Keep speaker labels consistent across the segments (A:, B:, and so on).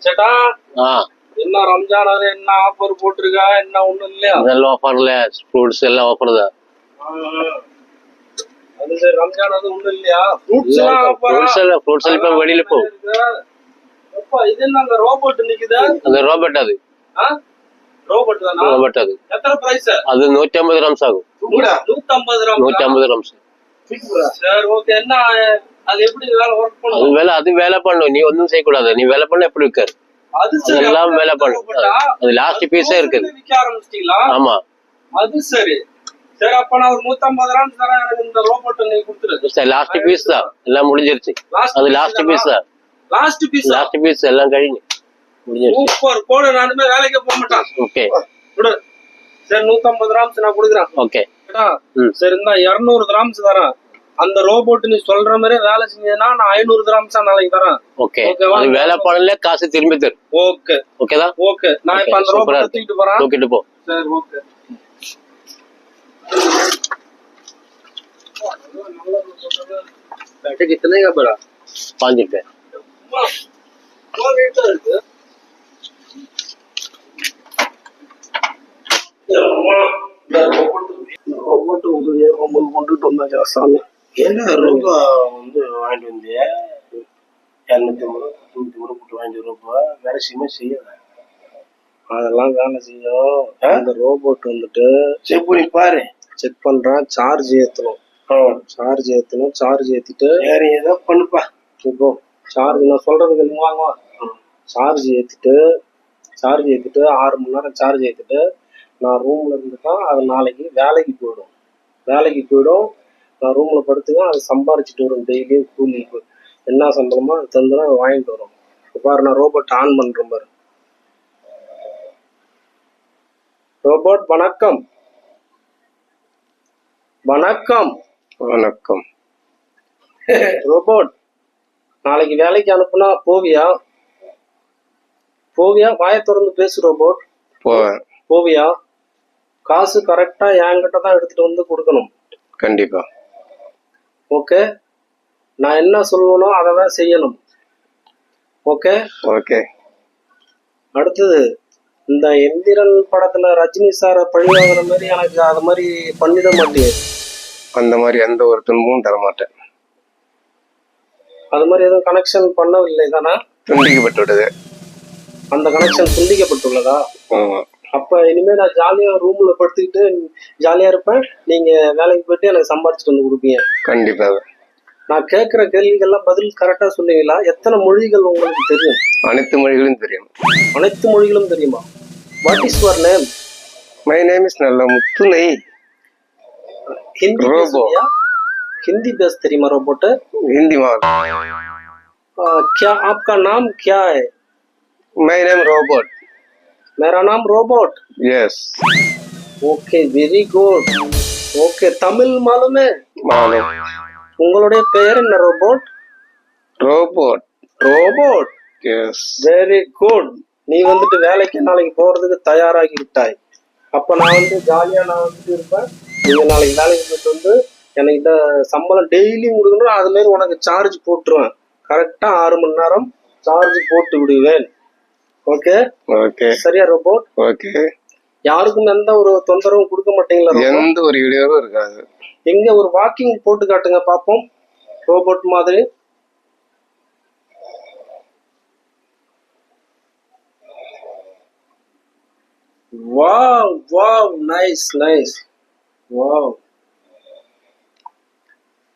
A: சேட்டா என்ன ரம்ஜான் என்ன ஆஃபர் போட்டிருக்கா? என்ன ஒண்ணும் இல்லையா?
B: அதெல்லாம் ஆஃபர்ல ஃப்ரூட்ஸ் எல்லாம் ஆஃபர் தான்.
A: அது சரி, ரம்ஜான் அது ஒண்ணும் இல்லையா? ஃப்ரூட்ஸ்
B: எல்லாம் இப்ப வெளியில போ.
A: அப்பா இது என்ன அந்த ரோபோட் நிக்குதா?
B: அந்த ரோபோட் அது.
A: ரோபோட் தானா?
B: ரோபோட் அது.
A: எத்தனை பிரைஸ்?
B: அது 150 ரம்ஸ் ஆகும்.
A: 150 ரம்ஸ்.
B: 150 ரம்ஸ்.
A: சரி ஓகே. என்ன அது எப்படி வேலை வர்க் பண்ணும்?
B: அது வேலை பண்ணும். நீ ஒண்ணும் செய்ய கூடாது. நீ வேலை பண்ண எப்படி இருக்காரு?
A: அது சரி,
B: எல்லாம் வேலை பண்ணும். அது லாஸ்ட் பீஸே இருக்குது.
A: விக்க ஆரம்பிச்சிட்டீங்களா?
B: ஆமா.
A: அது சரி. சரி அப்ப நான் ஒரு 150 ரூபாய் தரேன், எனக்கு இந்த ரோபோட் நீ கொடுத்துரு.
B: லாஸ்ட் பீஸ் தான். எல்லாம் முடிஞ்சிருச்சு. அது லாஸ்ட் பீஸ் தான்.
A: லாஸ்ட்
B: பீஸ் எல்லாம் கழிஞ்சு முடிஞ்சிருச்சு.
A: சூப்பர். போடு, நானுமே வேலைக்கு போக மாட்டேன்.
B: ஓகே
A: கொடு. சரி 150 கிராம்ஸ் நான் கொடுக்குறேன்.
B: ஓகே
A: சரி இந்த 200 கிராம்ஸ் தரேன். அந்த ரோபோட் நீ சொல்ற மாதிரி வேலை செஞ்சதுன்னா நான் 500 கிராம்ஸா நாளைக்கு தரேன்.
B: ஓகே. அது வேலை பண்ணல காசு திரும்பி தரு.
A: ஓகே
B: ஓகேதா?
A: ஓகே. நான் இப்ப அந்த ரோபோட் தூக்கிட்டு போறேன்.
B: தூக்கிட்டு போ.
A: சரி ஓகே. बैठे कितने का बड़ा?
B: 5 रुपए.
A: என்ன ரூபா வந்து வாங்கிட்டு வந்தியா? 250 போட்டு வாங்கிட்டு ரூபா வேலை செய்ய அதெல்லாம் வேலை செய்யும். அந்த ரோபோட் வந்துட்டு செக் பண்ணி பாரு. செக் பண்றான். சார்ஜ் ஏத்தணும். சார்ஜ் ஏத்திட்டு வேற ஏதோ பண்ணுப்பா. இப்போ சார்ஜ் நான் சொல்றது வாங்க. சார்ஜ் ஏத்திட்டு 6 மணி நேரம் சார்ஜ் ஏத்திட்டு நான் ரூம்ல இருந்துதான் அது நாளைக்கு வேலைக்கு போயிடும். நான் ரூம்ல படுத்துக்கேன். அது சம்பாரிச்சுட்டு வரும். டெய்லியும் கூலி என்ன சம்பளமோ அது தந்துடும். அது வாங்கிட்டு வரும். பாரு நான் ரோபோட் ஆன் பண்றேன் பாரு. ரோபோட் வணக்கம். ரோபோட் நாளைக்கு வேலைக்கு அனுப்புனா போவியா? வாயை திறந்து பேசு ரோபோட். போவியா? காசு கரெக்டா என்கிட்ட தான் எடுத்துட்டு வந்து கொடுக்கணும்.
B: கண்டிப்பா.
A: ஓகே. நான் என்ன சொல்லுவேனோ அதை தான் செய்யணும். ஓகே. அடுத்தது இந்த எந்திரன் படத்துல ரஜினி சார பழி வாங்குற மாதிரி எனக்கு அது மாதிரி பண்ணிட மாட்டேன்.
B: அந்த மாதிரி எந்த ஒரு துன்பமும் தர மாட்டேன்.
A: அது மாதிரி எதுவும் கனெக்ஷன் பண்ணவில்லை தானே?
B: துண்டிக்கப்பட்டுள்ளது.
A: அந்த கனெக்ஷன் துண்டிக்கப்பட்டுள்ளதா? அப்ப இனிமே நான் ஜாலியா ரூம்ல படுத்துக்கிட்டு ஜாலியா இருப்பேன். நீங்க வேலைக்கு போயிட்டு எனக்கு சம்பாதிச்சுட்டு வந்து கொடுப்பீங்க.
B: கண்டிப்பாக.
A: நான் கேட்கிற கேள்விகள்லாம் பதில் கரெக்டா சொல்லுவீங்களா? எத்தனை மொழிகள் உங்களுக்கு தெரியும்?
B: அனைத்து மொழிகளும் தெரியும்.
A: அனைத்து மொழிகளும் தெரியுமா? What is your name?
B: My name is Nallamuthu.
A: Hindi बेस தெரியுமா रोबोट?
B: हिंदी माल.
A: क्या आपका नाम क्या है?
B: My name robot.
A: मेरा नाम robot.
B: Yes.
A: Okay, very good. Okay, Tamil மாலுமே?
B: மாலும்.
A: உங்களுடைய பெயர் என்ன robot? Robot.
B: Yes.
A: Very good. நீ வந்துட்டு வேலைக்கு நாளைக்கு போறதுக்கு தயாராகி விட்டாய். அப்ப நான் வந்து ஜாலியா இருப்பேன். நீங்க நாளைக்கு வேலைக்கு போயிட்டு வந்து எனக்கு சம்பளம் டெய்லியும் கொடுக்கணும். அது மாதிரி உனக்கு சார்ஜ் போட்டுருவேன். கரெக்டா 6 மணி நேரம் சார்ஜ் போட்டு விடுவேன். ஓகே. சரியா ரோபோட்?
B: ஓகே.
A: யாருக்கும் எந்த ஒரு தொந்தரவும் கொடுக்க மாட்டீங்களா?
B: எந்த ஒரு இடையூறும் இருக்காது.
A: எங்க ஒரு வாக்கிங் போட்டு காட்டுங்க பாப்போம் ரோபோட் மாதிரி. Wow nice. வாவ்.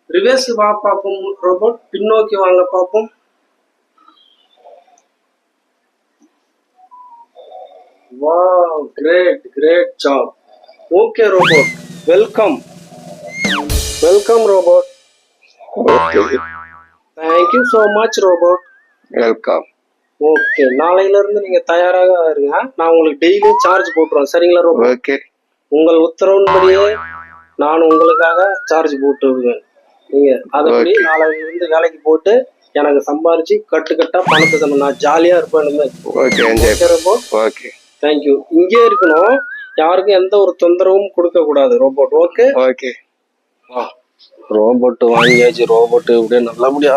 A: ரிவர்ஸ் வா பாப்போம் ரோபோட். பின்னோக்கி வாங்க பாப்போம். Wow, great job. Okay robot, welcome robot. Thank you so much robot.
B: Welcome.
A: Okay, நாளையில இருந்து நீங்க தயாராக இருங்க. நான் உங்களுக்கு டெய்லியும் சார்ஜ் போட்டுருவேன். சரிங்களா ரோபோட்?
B: ஓகே.
A: உங்கள் உத்தரவுன்படியே நான் உங்களுக்காக சார்ஜ் போட்டு விடுவேன். நீங்க அதபடி நாளையில இருந்து வேலைக்கு போட்டு எனக்கு சம்பாரிச்சு கட்டுக்கட்டா பணத்தை தரணும். நான் ஜாலியா இருப்பேன் ரோபோட்.
B: Okay,
A: thank you. இங்கே இருக்கணும், யாருக்கும் எந்த ஒரு தொந்தரவும் கொடுக்க கூடாது ரோபோட். Okay
B: okay.
A: ரோபோட் வாங்கியாச்சு. ரோபோட் இப்படியே நல்லபடியா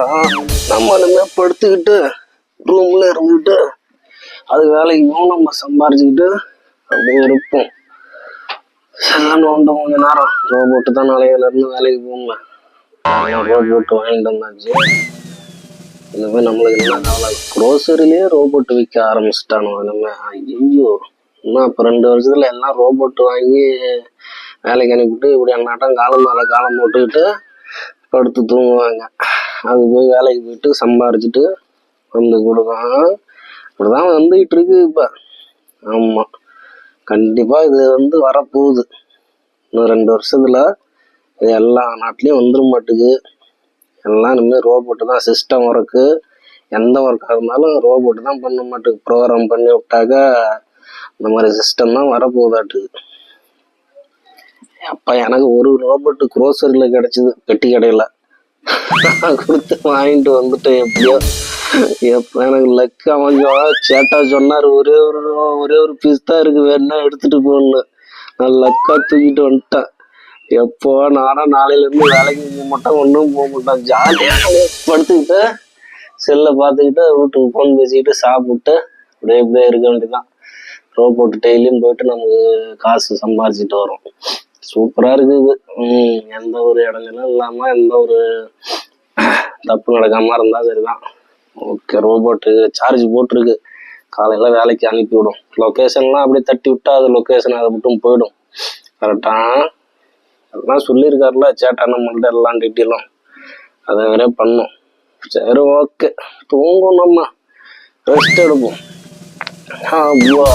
A: நம்ம படுத்துக்கிட்டு ரூம்ல இருந்துட்டு அது வேலைக்கு போகும், நம்ம சம்பாரிச்சுக்கிட்டு அப்படியே இருப்போம். செல்ல நோண்ட கொஞ்ச நேரம் ரோபோட்டு தான் நாளையில இருந்து வேலைக்கு போங்க. ரோபோட்டு வாங்கிட்டு வந்தாச்சு. இனிமே நம்மளுக்கு என்ன கவலை? குரோசரிலேயே ரோபோட் விற்க ஆரம்பிச்சுட்டானோ இனிமே. ஐயோ, இன்னும் அப்போ 2 வருஷத்துல எல்லாம் ரோபோட் வாங்கி வேலைக்கு அனுப்பிட்டு இப்படி அந்நாட்டம் காலம் மேலே காலம் போட்டுக்கிட்டு படுத்து தூங்குவாங்க. அது போய் வேலைக்கு போயிட்டு சம்பாரிச்சுட்டு வந்து கொடுக்கும். இப்படிதான் வந்துகிட்டு இருக்கு இப்ப. ஆமா, கண்டிப்பா இது வரப்போகுது. இன்னும் 2 வருஷத்துல இது எல்லா நாட்டிலையும் வந்துட மாட்டுக்கு. எல்லாம் இனிமேல் ரோபோட்டு தான். சிஸ்டம் ஒர்க்கு, எந்த ஒர்க்காக இருந்தாலும் ரோபோட்டு தான் பண்ண மாட்டுக்கு. ப்ரோக்ராம் பண்ணி விட்டாக்க இந்த மாதிரி சிஸ்டம் தான் வரப்போகுதாட்டுக்கு. அப்ப எனக்கு ஒரு ரோபோட்டு குரோசரியில் கிடைச்சிது, பெட்டி கடையில். கொடுத்து வாங்கிட்டு வந்துட்டு எப்படியோ எனக்கு லக்கு அமைஞ்சோம். சேட்டா சொன்னார், ஒரே ஒரு பீஸ் தான் இருக்கு, வேணா எடுத்துட்டு போன்னு. நான் லக்கா தூக்கிட்டு வந்துட்டேன். எப்போ நானும் நாளையிலேருந்து வேலைக்கு போக மாட்டேன், ஒன்றும் போக மாட்டேன். ஜாலியாக படுத்துக்கிட்டு செல்லை பார்த்துக்கிட்டு வீட்டுக்கு ஃபோன் பேசிக்கிட்டு சாப்பிட்டு இப்படியே இருக்க வேண்டியதான். ரோபோட்டு டெய்லியும் போயிட்டு நமக்கு காசு சம்பாரிச்சிட்டு வரும். சூப்பரா இருக்குது. எந்த ஒரு இடங்களும் இல்லாம எந்த ஒரு தப்பு நடக்காம இருந்தா சரிதான். ஓகே, ரோபோட்டு சார்ஜ் போட்டிருக்கு. காலையில வேலைக்கு அனுப்பி விடும். லொக்கேஷன்லாம் அப்படியே தட்டி விட்டா அது லொக்கேஷன் அதை மட்டும் போயிடும். கரெக்டா அதெல்லாம் சொல்லியிருக்காருல சேட்டா நம்மள்ட்ட எல்லாம் டீட்டெயிலும். அதை வேற பண்ணும். சரி, ஓகே, தூங்கும், நம்ம ரெஸ்ட் எடுப்போம். அப்பா